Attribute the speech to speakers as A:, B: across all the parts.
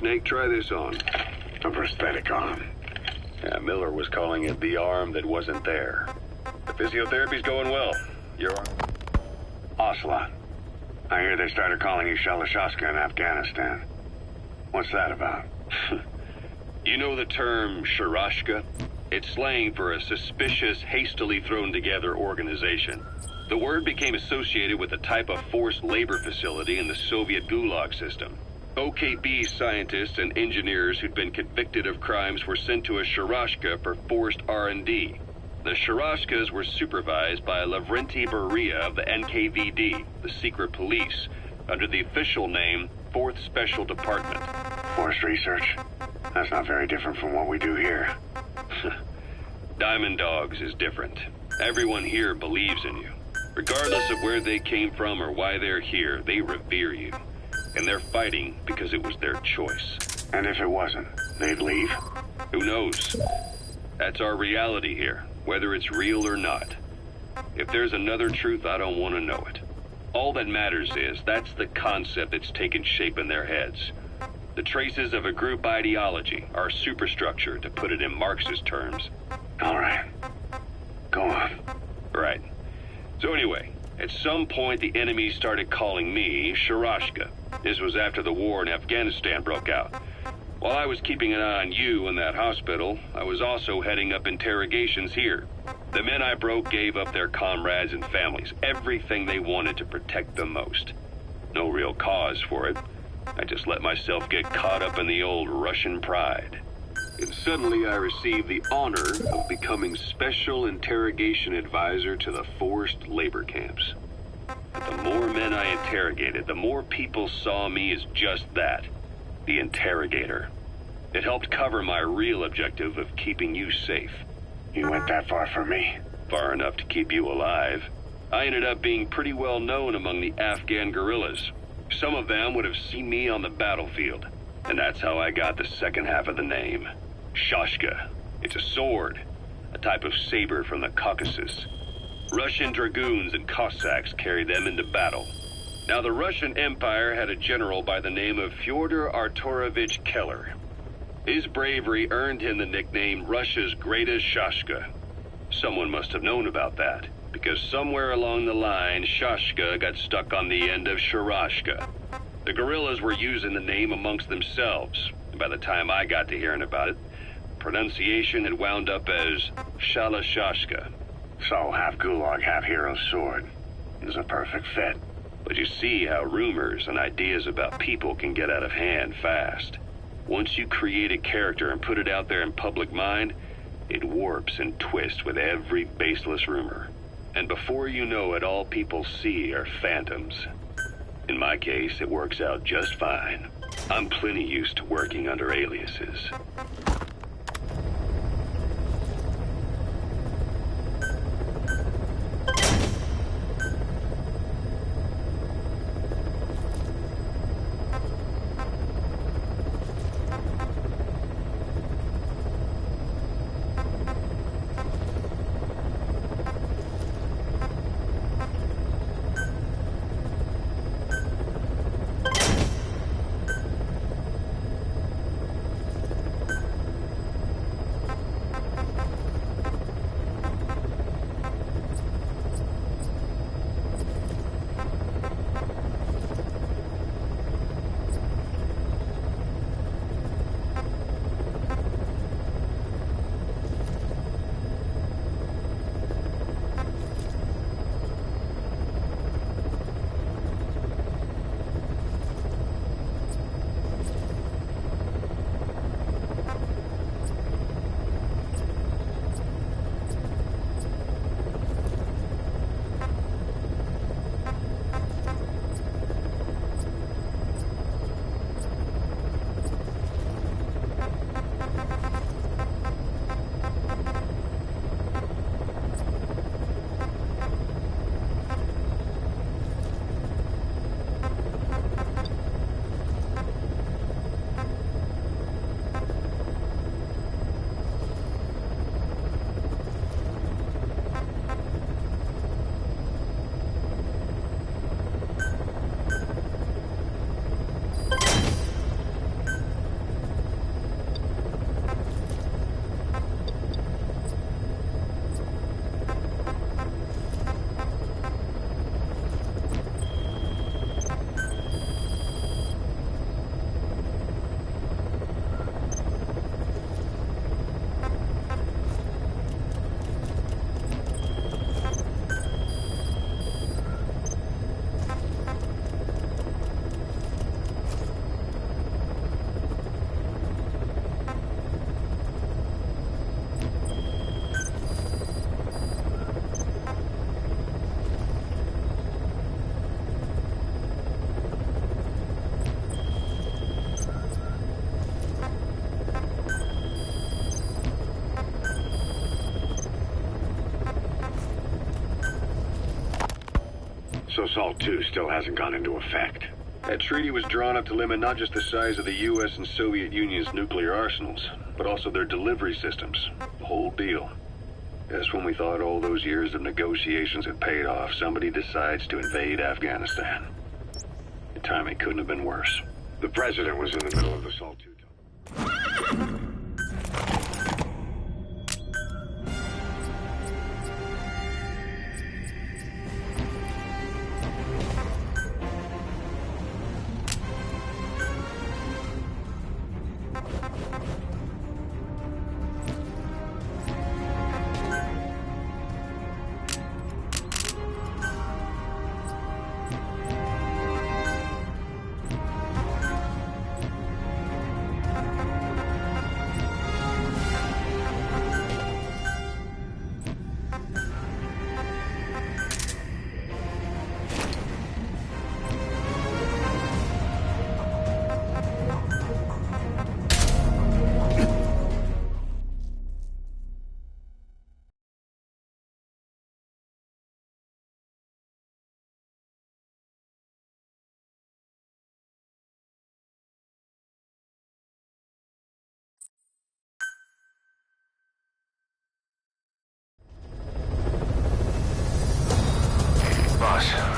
A: Snake, try this on.
B: A prosthetic arm.
A: Yeah, Miller was calling it the arm that wasn't there. The physiotherapy's going well. You're on.
B: Ocelot. I hear they started calling you Shalashaska in Afghanistan. What's that about?
A: You know the term Sharashka? It's slang for a suspicious, hastily thrown together organization. The word became associated with a type of forced labor facility in the Soviet Gulag system. OKB scientists and engineers who'd been convicted of crimes were sent to a Sharashka for forced R&D. The Sharashkas were supervised by Lavrenti Beria of the NKVD, the secret police, under the official name 4th Special Department.
B: Forced research? That's not very different from what we do here.
A: Diamond Dogs is different. Everyone here believes in you. Regardless of where they came from or why they're here, they revere you. And they're fighting because it was their choice.
B: And if it wasn't, they'd leave?
A: Who knows? That's our reality here, whether it's real or not. If there's another truth, I don't want to know it. All that matters is that's the concept that's taken shape in their heads. The traces of a group ideology, our superstructure, to put it in Marxist terms.
B: All right. Go on.
A: Right. So anyway, at some point the enemy started calling me Sharashka. This was after the war in Afghanistan broke out. While I was keeping an eye on you in that hospital, I was also heading up interrogations here. The men I broke gave up their comrades and families, everything they wanted to protect them most. No real cause for it. I just let myself get caught up in the old Russian pride. And suddenly I received the honor of becoming Special Interrogation Advisor to the forced labor camps. But the more men I interrogated, the more people saw me as just that, the interrogator. It helped cover my real objective of keeping you safe.
B: You went that far for me?
A: Far enough to keep you alive. I ended up being pretty well known among the Afghan guerrillas. Some of them would have seen me on the battlefield, and that's how I got the second half of the name. Shashka. It's a sword, a type of saber from the Caucasus. Russian dragoons and Cossacks carried them into battle. Now, the Russian Empire had a general by the name of Fyodor Arturovich Keller. His bravery earned him the nickname Russia's Greatest Shashka. Someone must have known about that, because somewhere along the line, Shashka got stuck on the end of Sharashka. The guerrillas were using the name amongst themselves, and by the time I got to hearing about it, pronunciation had wound up as Shalashashka.
B: So, half Gulag, half Hero Sword. It was a perfect fit.
A: But you see how rumors and ideas about people can get out of hand fast. Once you create a character and put it out there in public mind, it warps and twists with every baseless rumor. And before you know it, all people see are phantoms. In my case, it works out just fine. I'm plenty used to working under aliases.
B: So SALT II still hasn't gone into effect.
A: That treaty was drawn up to limit not just the size of the US and Soviet Union's nuclear arsenals, but also their delivery systems. The whole deal. Just when we thought all those years of negotiations had paid off, somebody decides to invade Afghanistan. The timing couldn't have been worse.
B: The president was in the middle of the SALT II talk.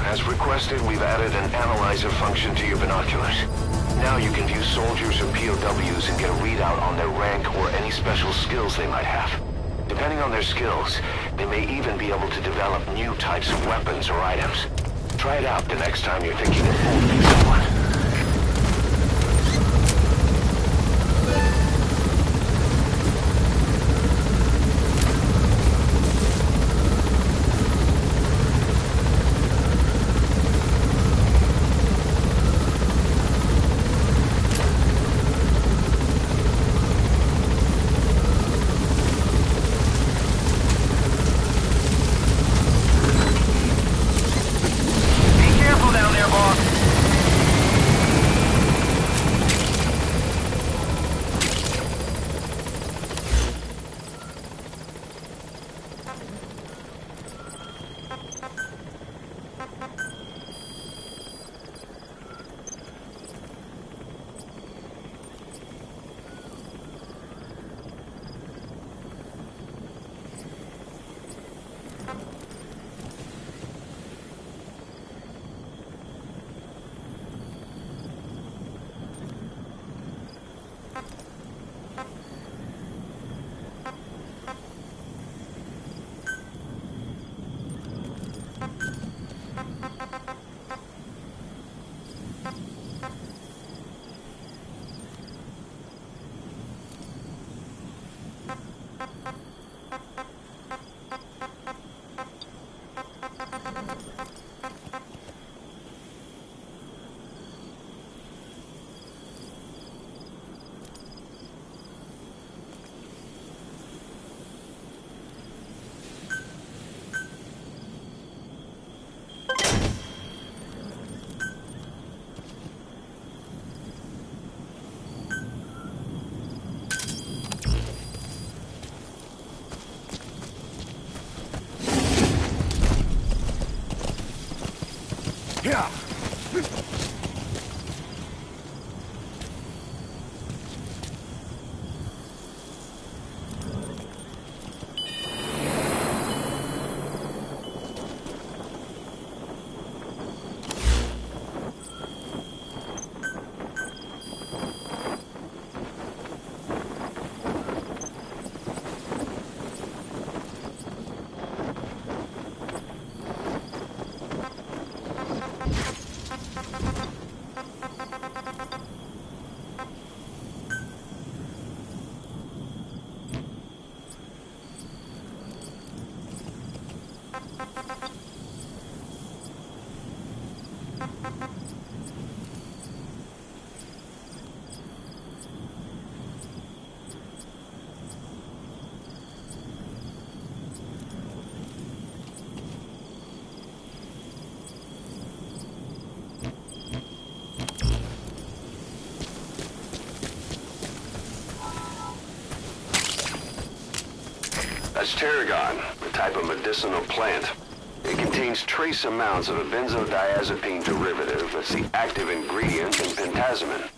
C: As requested, we've added an analyzer function to your binoculars. Now you can view soldiers or POWs and get a readout on their rank or any special skills they might have. Depending on their skills, they may even be able to develop new types of weapons or items. Try it out the next time you're thinking of holding someone.
B: Yeah.
C: That's tarragon, a type of medicinal plant. It contains trace amounts of a benzodiazepine derivative that's the active ingredient in pentazimine.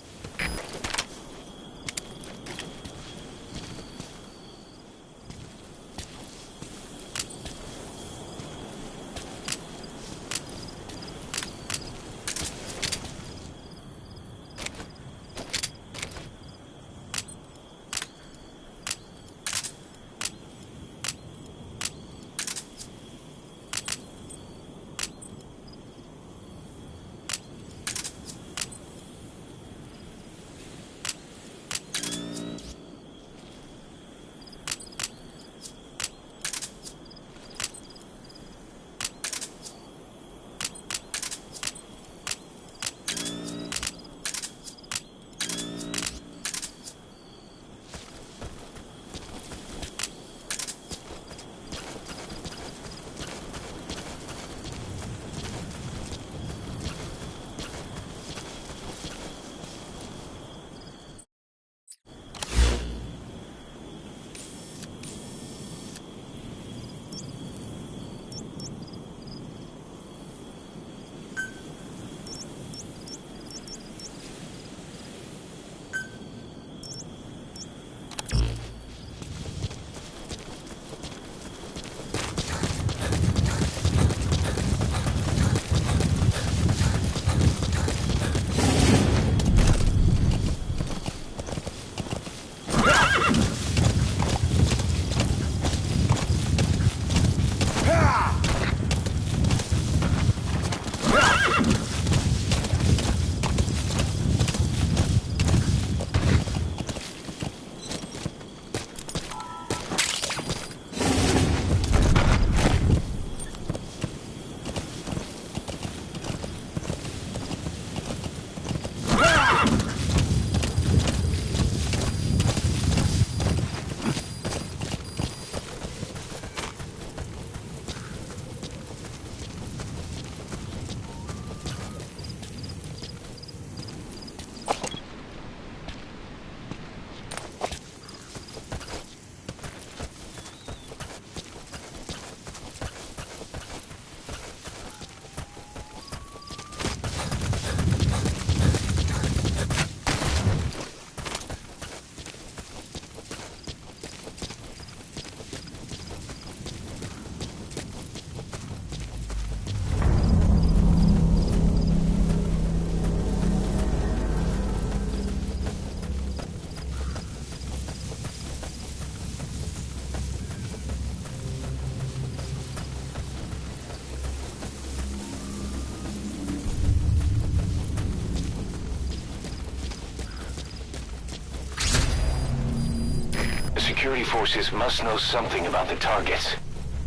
C: Security forces must know something about the targets.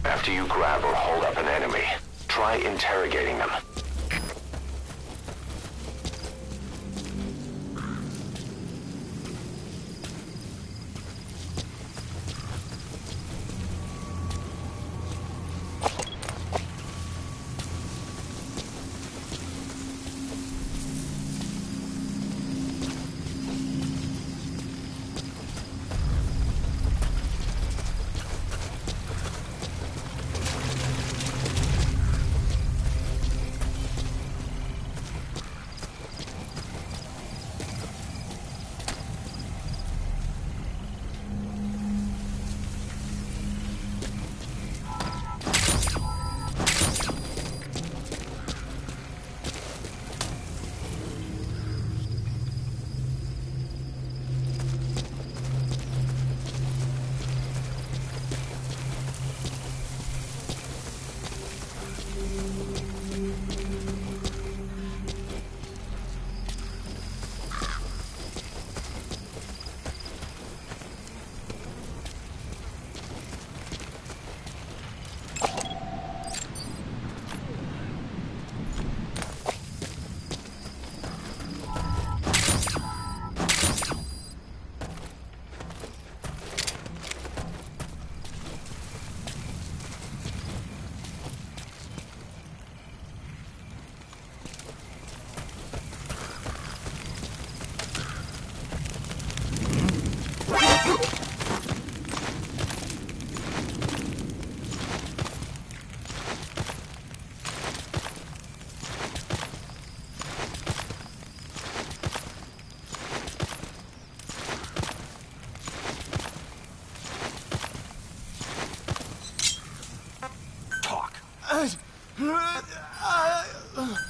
C: After you grab or hold up an enemy, try interrogating them.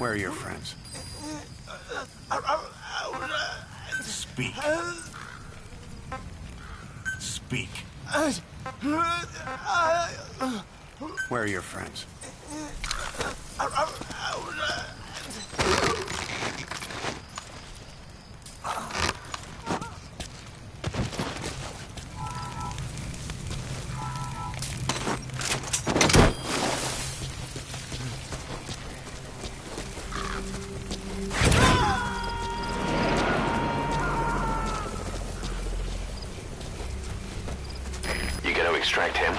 B: Where are your friends? Speak. Speak. Where are your friends?
C: You gonna extract him?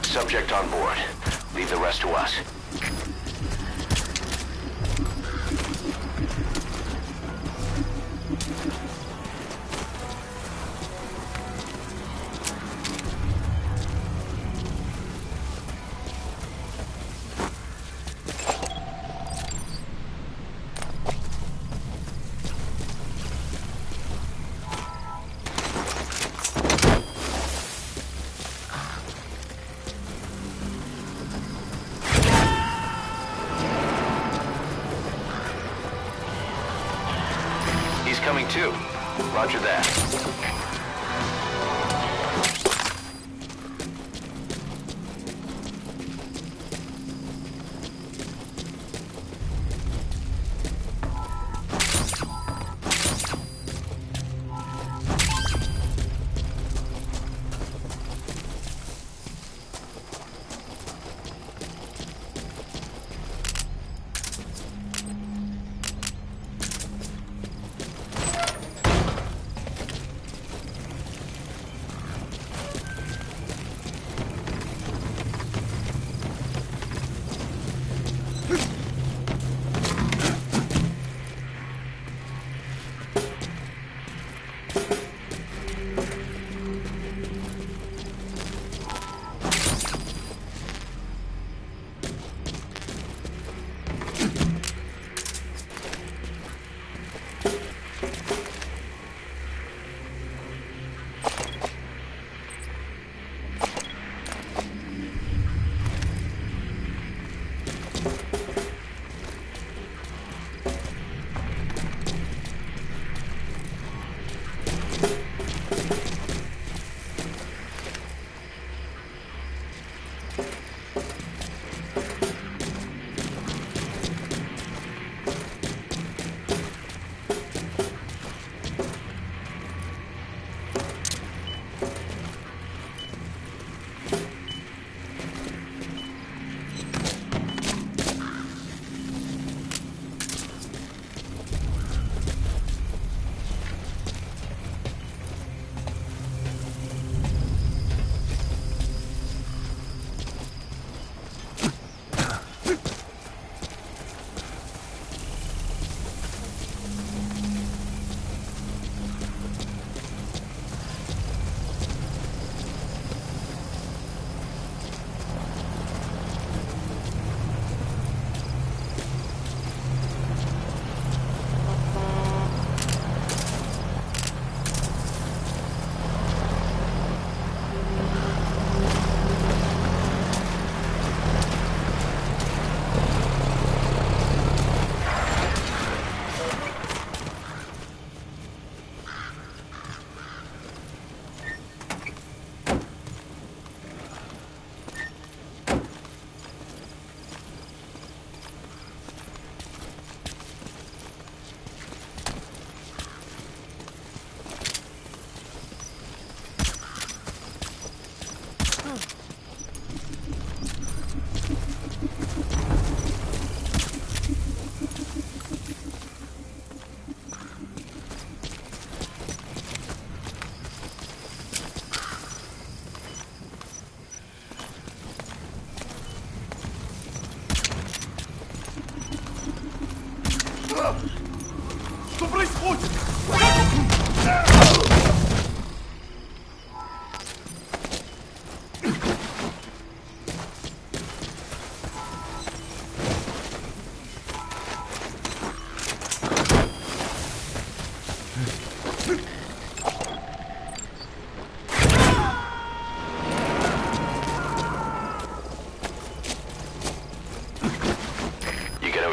C: Subject on board. Leave the rest to us. Coming too. Roger that.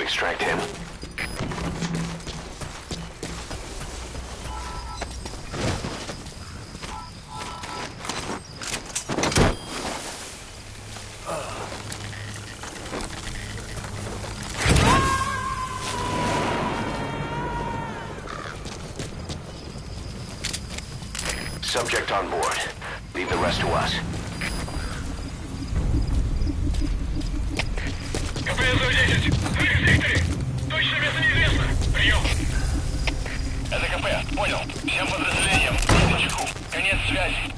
C: extract him. Subject on board. Leave the rest to us.
D: КП-110. Рыжий! Точно место неизвестно. Прием. Это КП. Понял. Всем подразделениям. На чеку. Конец связи.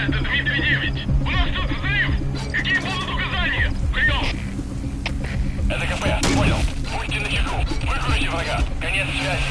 D: Это Дмитрий-9. У нас тут взрыв. Какие будут указания? Прием. Это КП. Понял. Будьте начеку. Выкройте врага. Конец связи.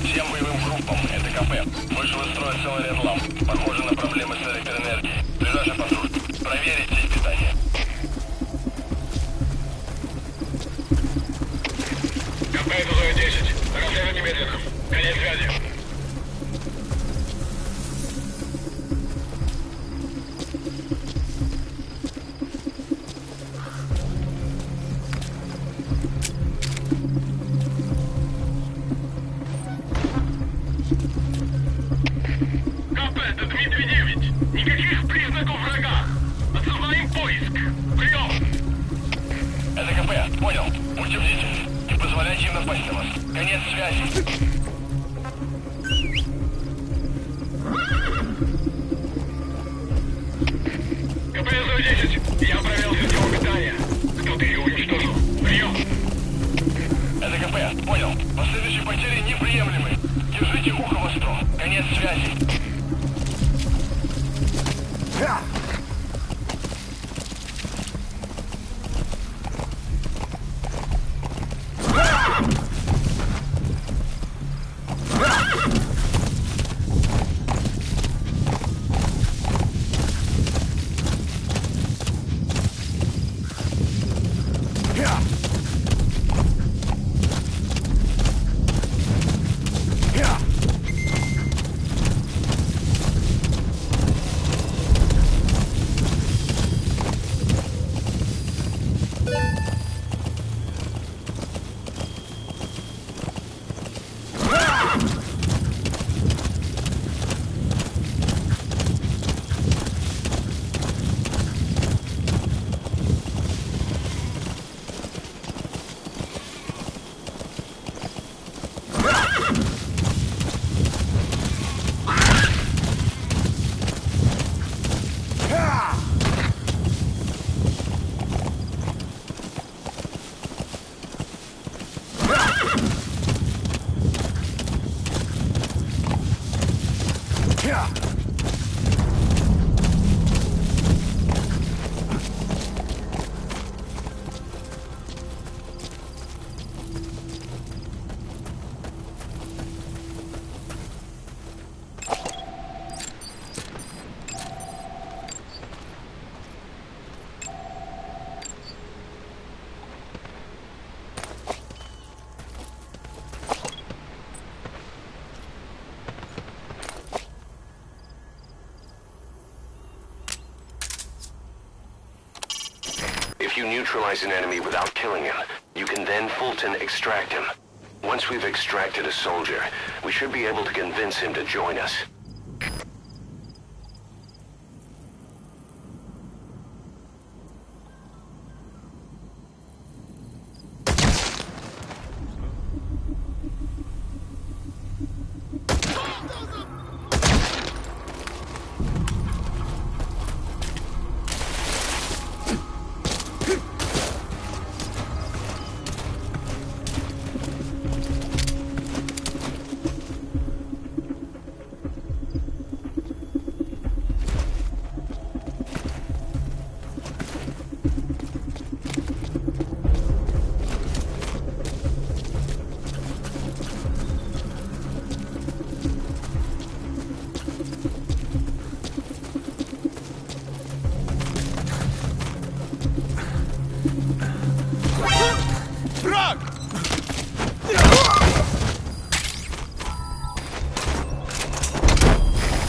D: Всем боевым группам, это КП. Вышел из строя целый ряд ламп. Похоже на проблемы с электроэнергией. Ближайший патруль. Проверить здесь питание. КП-110. Расследуй немедленно. Конец связи. КП, это Дмитрий-9. Никаких признаков врага. Отсылаем поиск. Прием. Это КП. Понял. Будьте бдительны. Не позволяйте им напасть на вас. Конец связи. КП-110. Я провел систему питания. Кто-то ее уничтожил. Прием. Это КП. Понял. Последующие потери неприемлемы. Держите ухо востро. Конец связи.
C: neutralize an enemy without killing him. You can then Fulton extract him. Once we've extracted a soldier, we should be able to convince him to join us.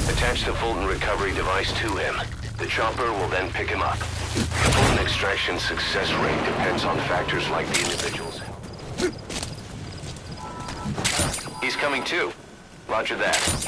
C: Attach the Fulton recovery device to him. The chopper will then pick him up. Fulton extraction success rate depends on factors like the individual's health. He's coming too. Roger that.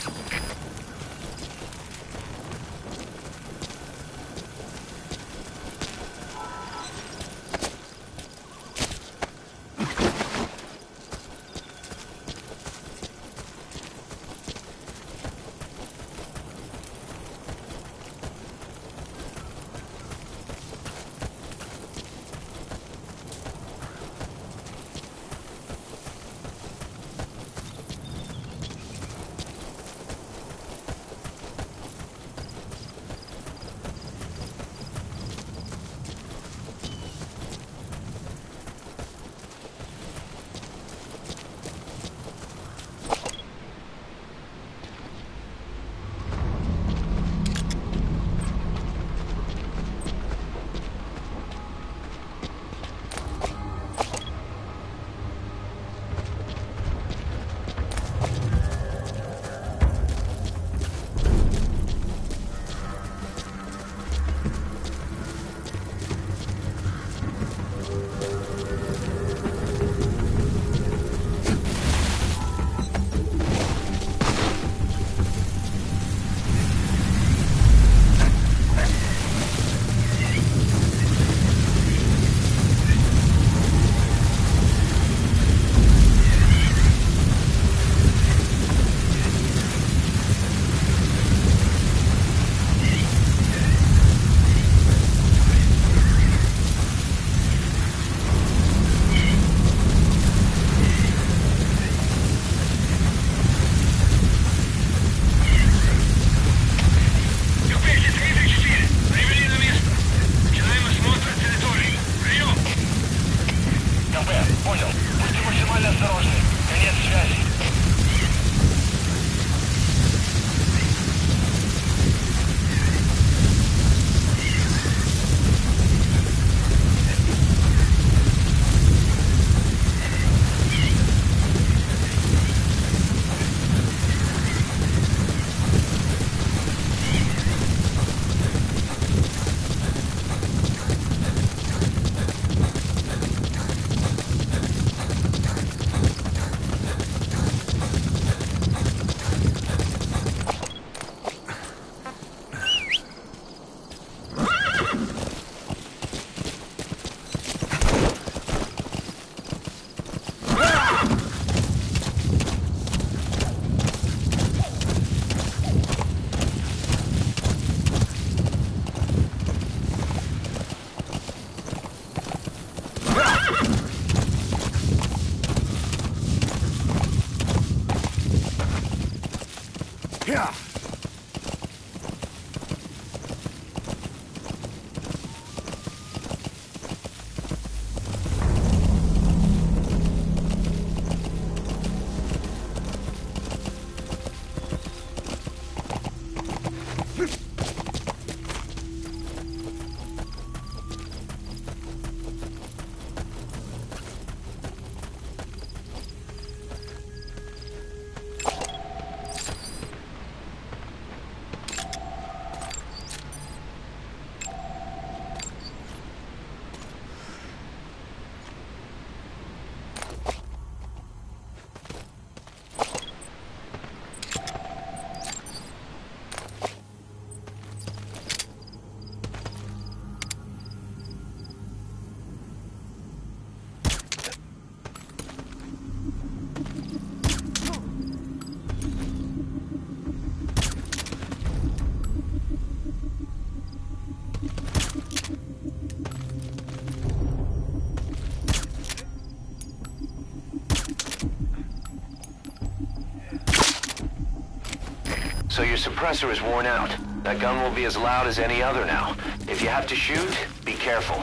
C: So your suppressor is worn out. That gun will be as loud as any other now. If you have to shoot, be careful.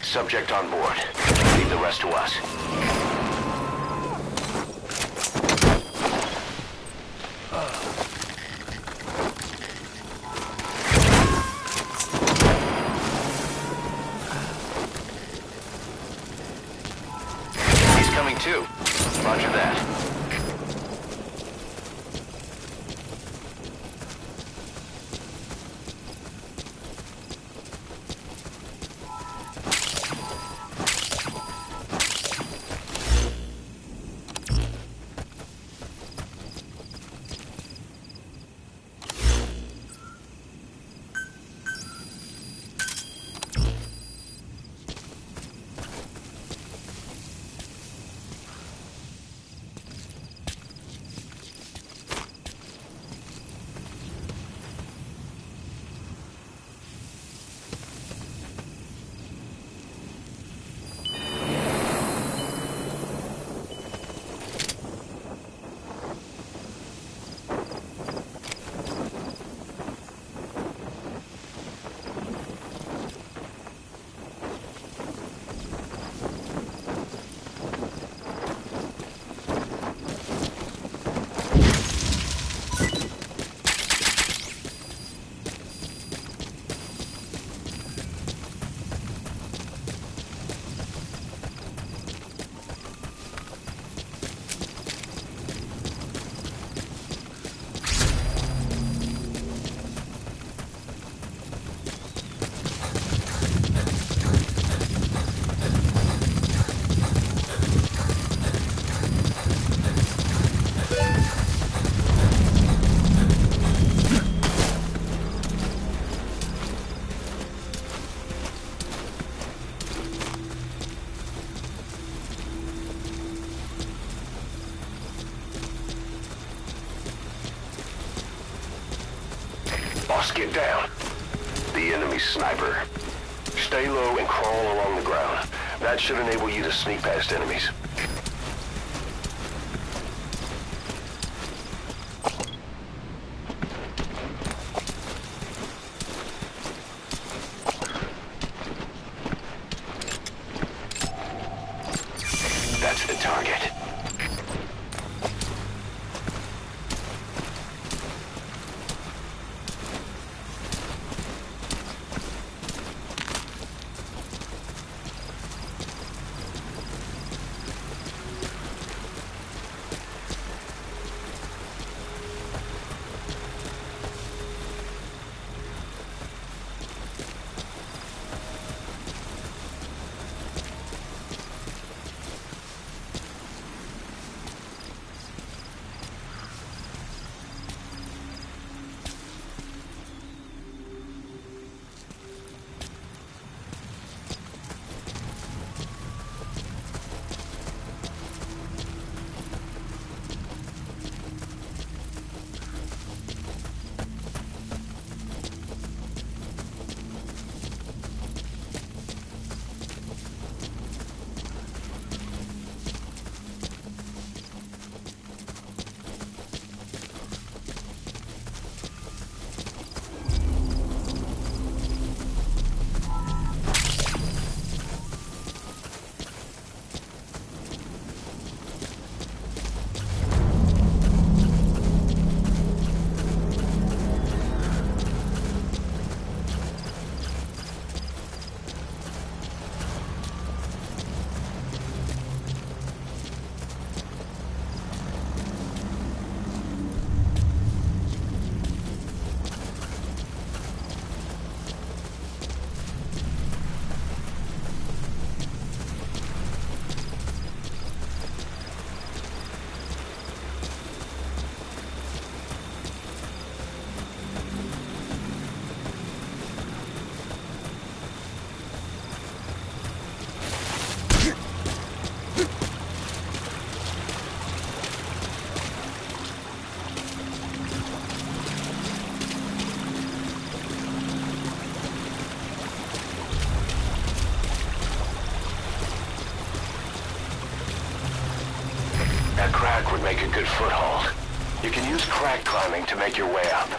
C: Subject on board. Leave the rest to us. He's coming too. Roger that. Boss, get down. The enemy sniper. Stay low and crawl along the ground. That should enable you to sneak past enemies. That's the target. make a good foothold. You can use crag climbing to make your way up.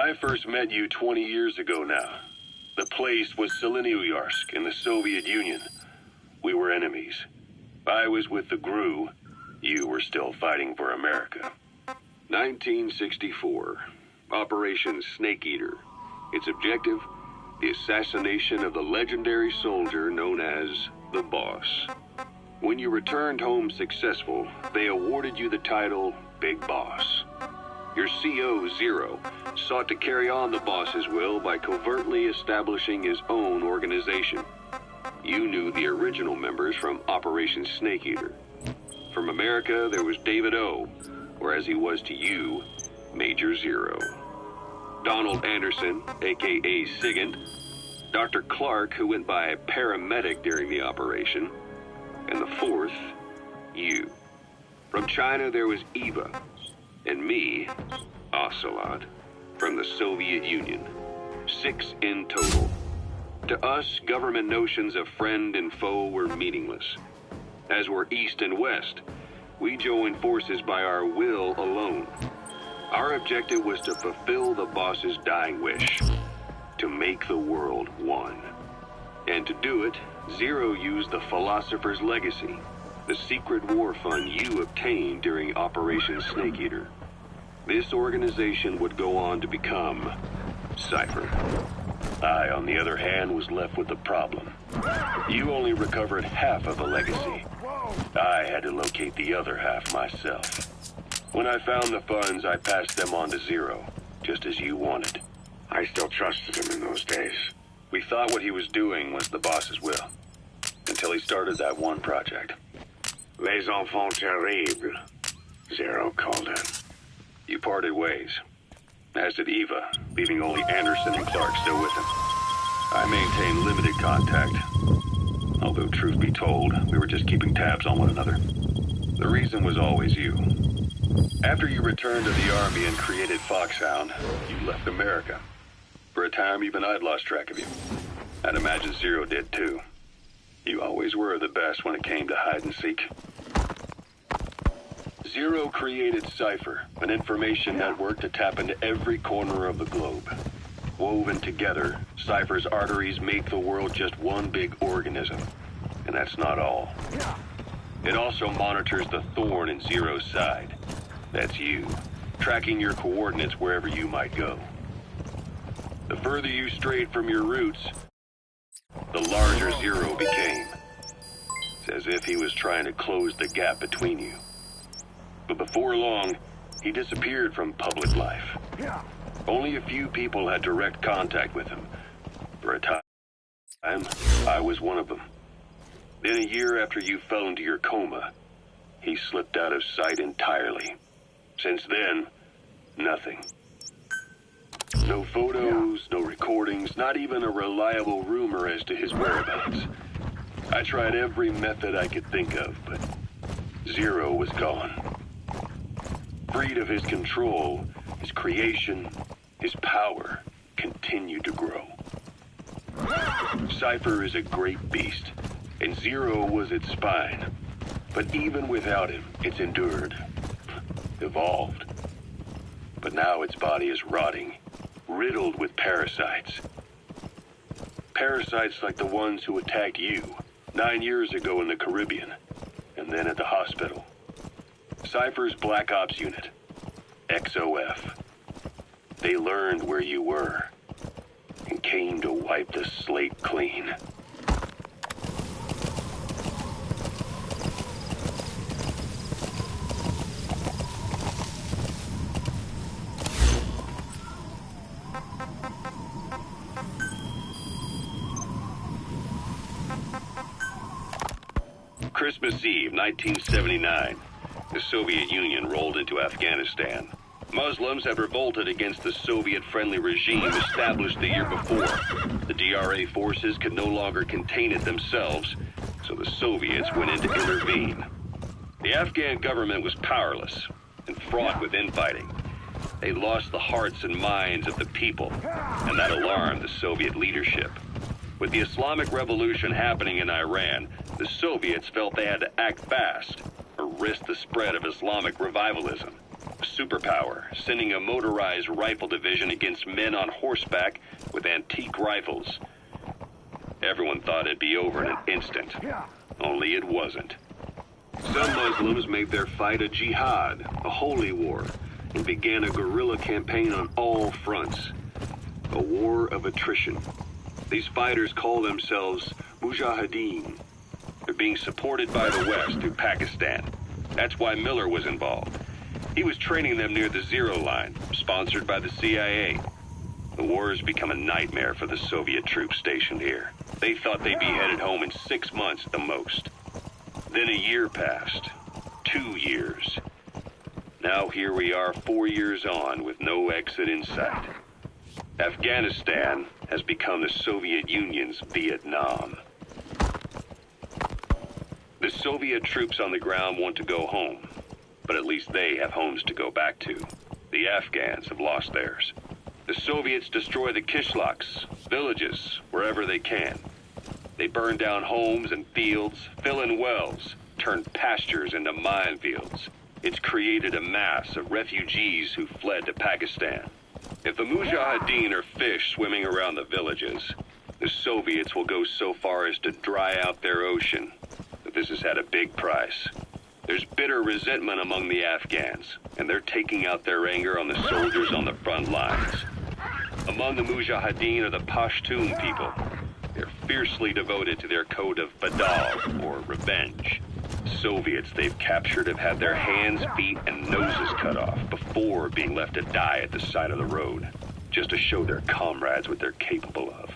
A: I first met you 20 years ago now. The place was Selenouyarsk in the Soviet Union. we were enemies. I was with the GRU. You were still fighting for America. 1964. Operation Snake Eater. Its objective? The assassination of the legendary soldier known as the Boss. When you returned home successful, they awarded you the title Big Boss. Your CO, Zero, sought to carry on the Boss's will by covertly establishing his own organization. You knew the original members from Operation Snake Eater. From America, there was David O., or as he was to you, Major Zero. Donald Anderson, a.k.a. Sigint. Dr. Clark, who went by paramedic during the operation. And the fourth, you. From China, there was Eva. And me, Ocelot, from the Soviet Union. 6 in total. To us, government notions of friend and foe were meaningless. As were East and West, we joined forces by our will alone. Our objective was to fulfill the Boss's dying wish, to make the world one. And to do it, Zero used the Philosopher's Legacy, the secret war fund you obtained during Operation Snake Eater. This organization would go on to become Cypher. I, on the other hand, was left with the problem. You only recovered half of the legacy. I had to locate the other half myself. When I found the funds, I passed them on to Zero, just as you wanted.
B: I still trusted him in those days.
A: We thought what he was doing was the Boss's will, until he started that one project.
B: Les enfants terribles, Zero called it.
A: You parted ways, as did Eva, leaving only Anderson and Clark still with him. I maintained limited contact, although truth be told, we were just keeping tabs on one another. The reason was always you. After you returned to the Army and created Foxhound, you left America. For a time, even I'd lost track of you. I'd imagine Zero did too. You always were the best when it came to hide and seek. Zero created Cypher, an information network to tap into every corner of the globe. Woven together, Cypher's arteries make the world just one big organism. And that's not all. It also monitors the thorn in Zero's side. That's you, tracking your coordinates wherever you might go. The further you strayed from your roots, the larger Zero became. It's as if he was trying to close the gap between you. But before long, he disappeared from public life. Only a few people had direct contact with him. For a time, I was one of them. Then a year after you fell into your coma, he slipped out of sight entirely. Since then, nothing. No photos, no recordings, not even a reliable rumor as to his whereabouts. I tried every method I could think of, but Zero was gone. Freed of his control, his creation, his power continued to grow. Cypher is a great beast, and Zero was its spine. But even without him, it's endured, evolved. But now its body is rotting, riddled with parasites. Parasites like the ones who attacked you 9 years ago in the Caribbean, and then at the hospital. Cypher's Black Ops unit, XOF. They learned where you were, and came to wipe the slate clean. Christmas Eve, 1979. The Soviet Union rolled into Afghanistan. Muslims have revolted against the Soviet-friendly regime established the year before. The DRA forces could no longer contain it themselves, so the Soviets went in to intervene. The Afghan government was powerless and fraught with infighting. They lost the hearts and minds of the people, and that alarmed the Soviet leadership. With the Islamic Revolution happening in Iran, the Soviets felt they had to act fast or risk the spread of Islamic revivalism. Superpower, sending a motorized rifle division against men on horseback with antique rifles. Everyone thought it'd be over in an instant. only it wasn't. Some Muslims made their fight a jihad, a holy war, and began a guerrilla campaign on all fronts. A war of attrition. These fighters call themselves Mujahideen. They're being supported by the West through Pakistan. That's why Miller was involved. He was training them near the Zero Line, sponsored by the CIA. The war has become a nightmare for the Soviet troops stationed here. They thought they'd be headed home in 6 months at the most. Then a year passed. 2 years. Now here we are 4 years on with no exit in sight. Afghanistan has become the Soviet Union's Vietnam. The Soviet troops on the ground want to go home, but at least they have homes to go back to. The Afghans have lost theirs. The Soviets destroy the kishlaks, villages, wherever they can. They burn down homes and fields, fill in wells, turn pastures into minefields. It's created a mass of refugees who fled to Pakistan. If the Mujahideen are fish swimming around the villages, the Soviets will go so far as to dry out their ocean. But this has had a big price. There's bitter resentment among the Afghans, and they're taking out their anger on the soldiers on the front lines. Among the Mujahideen are the Pashtun people. They're fiercely devoted to their code of Badal, or revenge. Soviets they've captured have had their hands, feet, and noses cut off before being left to die at the side of the road, just to show their comrades what they're capable of.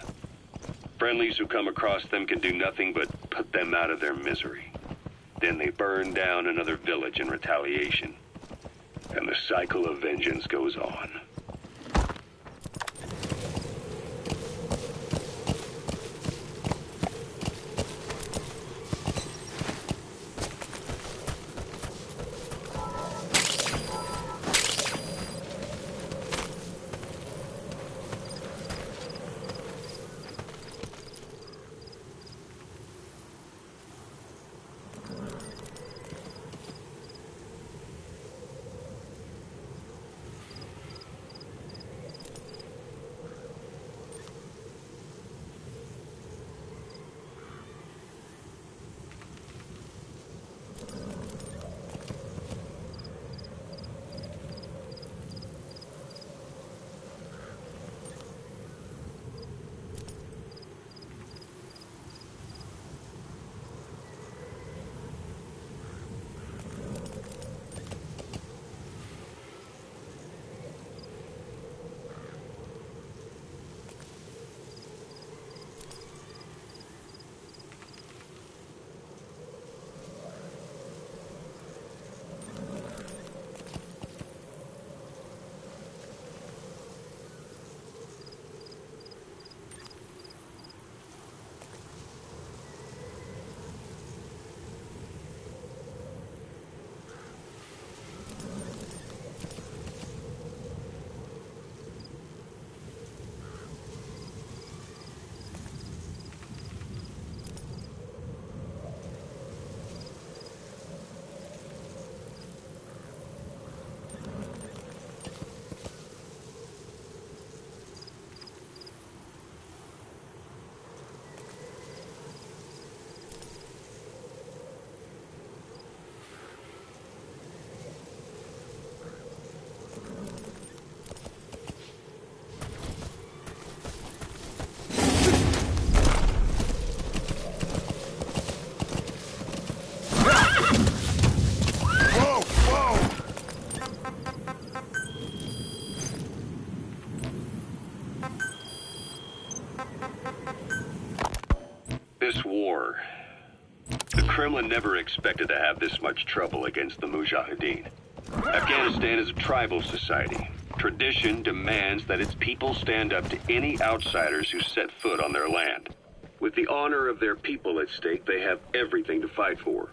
A: Friendlies who come across them can do nothing but put them out of their misery. Then they burn down another village in retaliation. And the cycle of vengeance goes on. This war, the Kremlin never expected to have this much trouble against the Mujahideen. Afghanistan is a tribal society. Tradition demands that its people stand up to any outsiders who set foot on their land. With the honor of their people at stake, they have everything to fight for.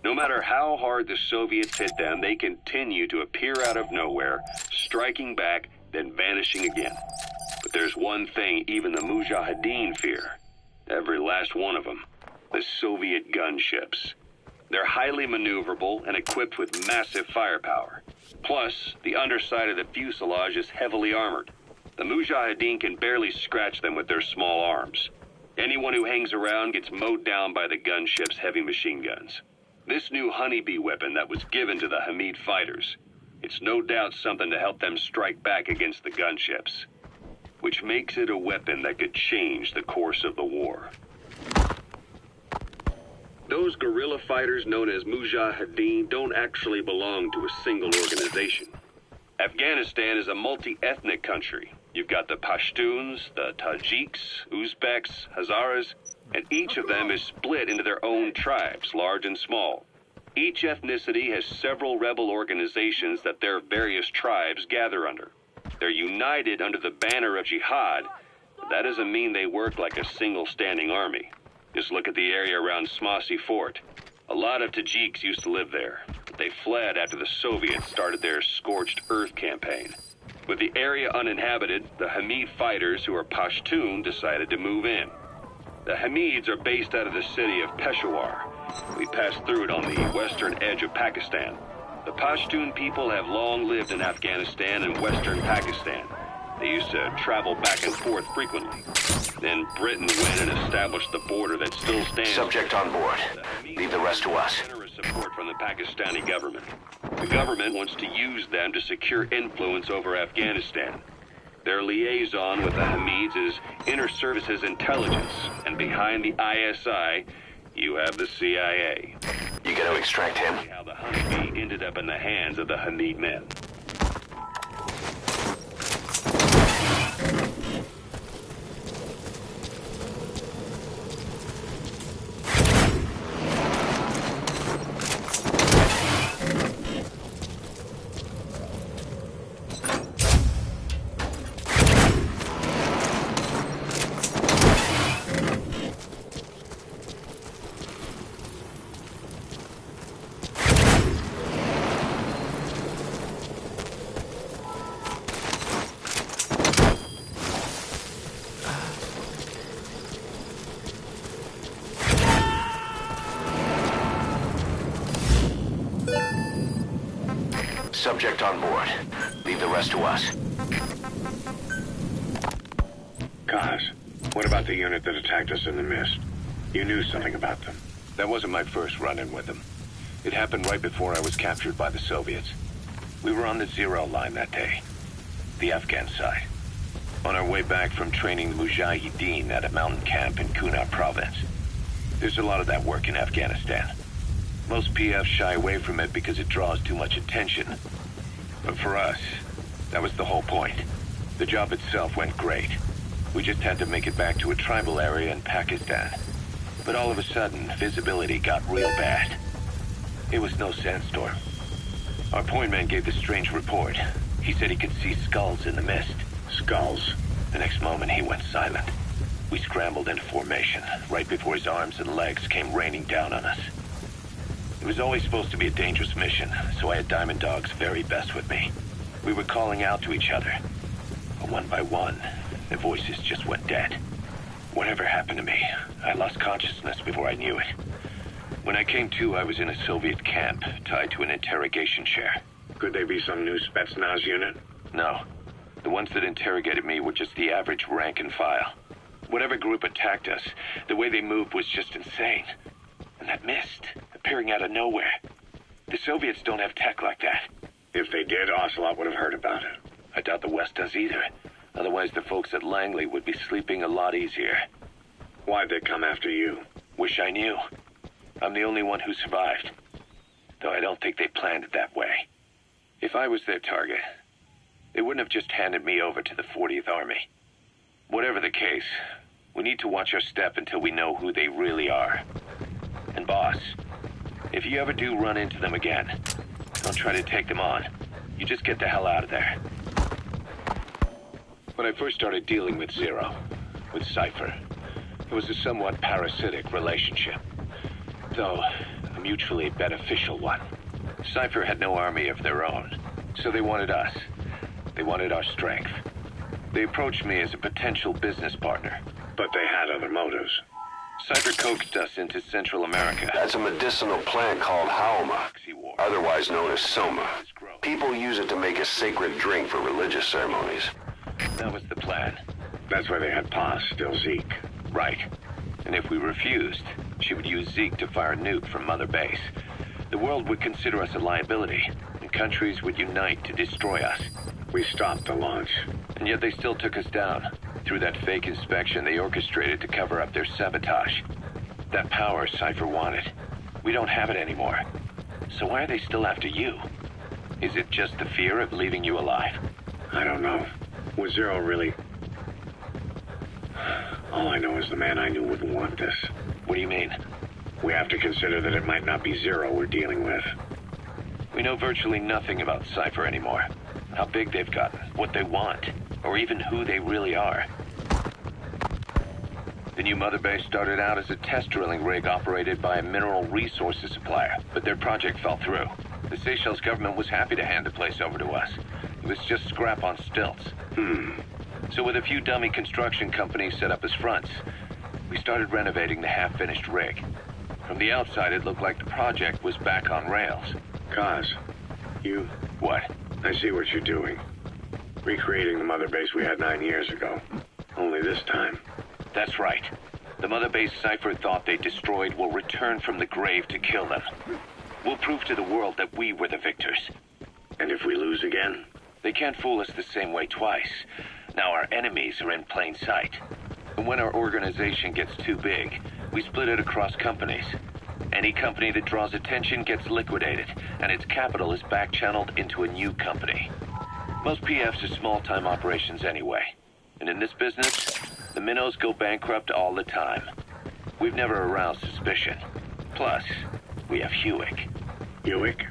A: No matter how hard the Soviets hit them, they continue to appear out of nowhere, striking back, then vanishing again. But there's one thing even the Mujahideen fear. Every last one of them. The Soviet gunships. They're highly maneuverable and equipped with massive firepower. Plus, the underside of the fuselage is heavily armored. The Mujahideen can barely scratch them with their small arms. Anyone who hangs around gets mowed down by the gunship's heavy machine guns. This new honeybee weapon that was given to the Hamid fighters, it's no doubt something to help them strike back against the gunships, which makes it a weapon that could change the course of the war. Those guerrilla fighters known as Mujahideen don't actually belong to a single organization. Afghanistan is a multi-ethnic country. You've got the Pashtuns, the Tajiks, Uzbeks, Hazaras, and each of them is split into their own tribes, large and small. Each ethnicity has several rebel organizations that their various tribes gather under. They're united under the banner of jihad, but that doesn't mean they work like a single standing army. Just look at the area around Smasy Fort. A lot of Tajiks used to live there, but they fled after the Soviets started their Scorched Earth campaign. With the area uninhabited, the Hamid fighters, who are Pashtun, decided to move in. The Hamids are based out of the city of Peshawar. We passed through it on the western edge of Pakistan. The Pashtun people have long lived in Afghanistan and western Pakistan. They used to travel back and forth frequently. Then Britain went and established the border that still stands.
C: Subject on board. Leave the rest to us.
A: Generous support from the Pakistani government. The government wants to use them to secure influence over Afghanistan. Their liaison with the Hamids is Inter-Services Intelligence, and behind the ISI, you have the CIA.
C: You gonna extract him?
A: How the honeybee ended up in the hands of the Hamid men.
C: Subject on board. Leave the rest to us.
B: Kaz, what about the unit that attacked us in the mist? You knew something about them.
E: That wasn't my first run-in with them. It happened right before I was captured by the Soviets. We were on the Zero line that day, the Afghan side, on our way back from training the Mujahideen at a mountain camp in Kunar province. There's a lot of that work in Afghanistan. Most PFs shy away from it because it draws too much attention. But for us, that was the whole point. The job itself went great. We just had to make it back to a tribal area in Pakistan. But all of a sudden, visibility got real bad. It was no sandstorm. Our point man gave this strange report. He said he could see skulls in the mist.
B: Skulls.
E: The next moment, he went silent. We scrambled into formation, right before his arms and legs came raining down on us. It was always supposed to be a dangerous mission, so I had Diamond Dog's very best with me. We were calling out to each other. But one by one, their voices just went dead. Whatever happened to me, I lost consciousness before I knew it. When I came to, I was in a Soviet camp, tied to an interrogation chair.
B: Could they be some new Spetsnaz unit?
E: No. The ones that interrogated me were just the average rank and file. Whatever group attacked us, the way they moved was just insane. And that mist, appearing out of nowhere. The Soviets don't have tech like that.
B: If they did, Ocelot would have heard about it.
E: I doubt the West does either. Otherwise, the folks at Langley would be sleeping a lot easier.
B: Why'd they come after you?
E: Wish I knew. I'm the only one who survived. Though I don't think they planned it that way. If I was their target, they wouldn't have just handed me over to the 40th Army. Whatever the case, we need to watch our step until we know who they really are. And boss, if you ever do run into them again, don't try to take them on. You just get the hell out of there. When I first started dealing with Zero, with Cypher, it was a somewhat parasitic relationship. Though, a mutually beneficial one. Cypher had no army of their own, so they wanted us. They wanted our strength. They approached me as a potential business partner.
B: But they had other motives.
E: Cypher coaxed us into Central America.
C: That's a medicinal plant called Haoma, otherwise known as Soma. People use it to make a sacred drink for religious ceremonies.
E: That was the plan.
B: That's why they had Paz, still Zeke.
E: Right. And if we refused, she would use Zeke to fire a nuke from Mother Base. The world would consider us a liability, and countries would unite to destroy us.
B: We stopped the launch.
E: And yet they still took us down. Through that fake inspection they orchestrated to cover up their sabotage. That power Cypher wanted. We don't have it anymore. So why are they still after you? Is it just the fear of leaving you alive?
B: I don't know. Was Zero really... All I know is the man I knew wouldn't want this.
E: What do you mean?
B: We have to consider that it might not be Zero we're dealing with.
E: We know virtually nothing about Cypher anymore. How big they've gotten, what they want, or even who they really are. The new Mother Base started out as a test drilling rig operated by a mineral resources supplier, but their project fell through. The Seychelles government was happy to hand the place over to us. It was just scrap on stilts. So with a few dummy construction companies set up as fronts, we started renovating the half-finished rig. From the outside, it looked like the project was back on rails.
B: Kaz, you...
E: What?
B: I see what you're doing. Recreating the Mother Base we had 9 years ago. Only this time.
E: That's right. The Mother Base Cypher thought they destroyed will return from the grave to kill them. We'll prove to the world that we were the victors.
B: And if we lose again?
E: They can't fool us the same way twice. Now our enemies are in plain sight. And when our organization gets too big, we split it across companies. Any company that draws attention gets liquidated, and its capital is back-channeled into a new company. Most PFs are small-time operations anyway. And in this business, the minnows go bankrupt all the time. We've never aroused suspicion. Plus, we have Hewick.
B: Hewick?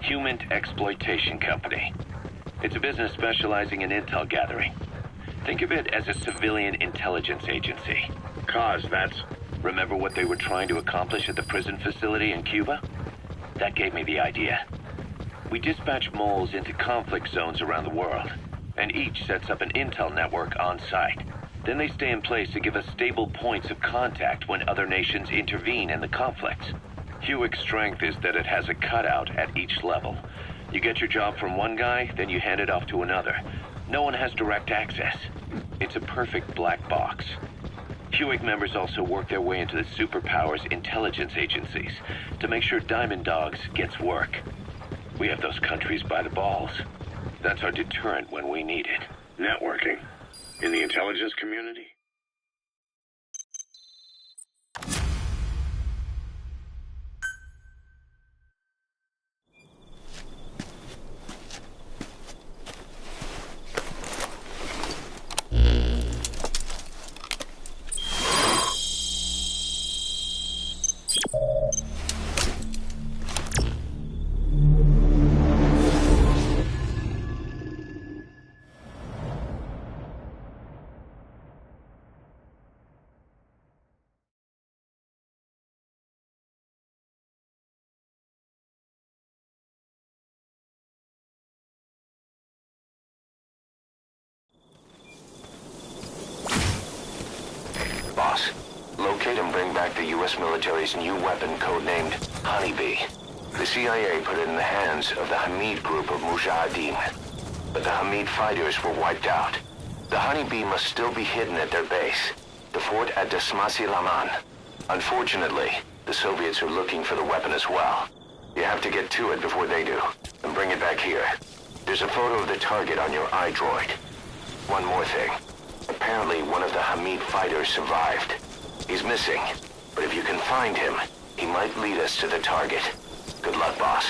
E: Human Exploitation Company. It's a business specializing in intel gathering. Think of it as a civilian intelligence agency.
B: Kaz, that's...
E: Remember what they were trying to accomplish at the prison facility in Cuba? That gave me the idea. We dispatch moles into conflict zones around the world, and each sets up an intel network on site. Then they stay in place to give us stable points of contact when other nations intervene in the conflicts. Hewick's strength is that it has a cutout at each level. You get your job from one guy, then you hand it off to another. No one has direct access. It's a perfect black box. Hewick members also work their way into the superpowers intelligence agencies to make sure Diamond Dogs gets work. We have those countries by the balls. That's our deterrent when we need it.
B: Networking. In the intelligence community?
C: Boss, locate and bring back the U.S. military's new weapon codenamed Honeybee. The CIA put it in the hands of the Hamid group of Mujahideen. But the Hamid fighters were wiped out. The Honeybee must still be hidden at their base, the fort at Dasmasi Laman. Unfortunately, the Soviets are looking for the weapon as well. You have to get to it before they do, and bring it back here. There's a photo of the target on your iDroid. One more thing. Apparently, one of the Hamid fighters survived. He's missing, but if you can find him, he might lead us to the target. Good luck, boss.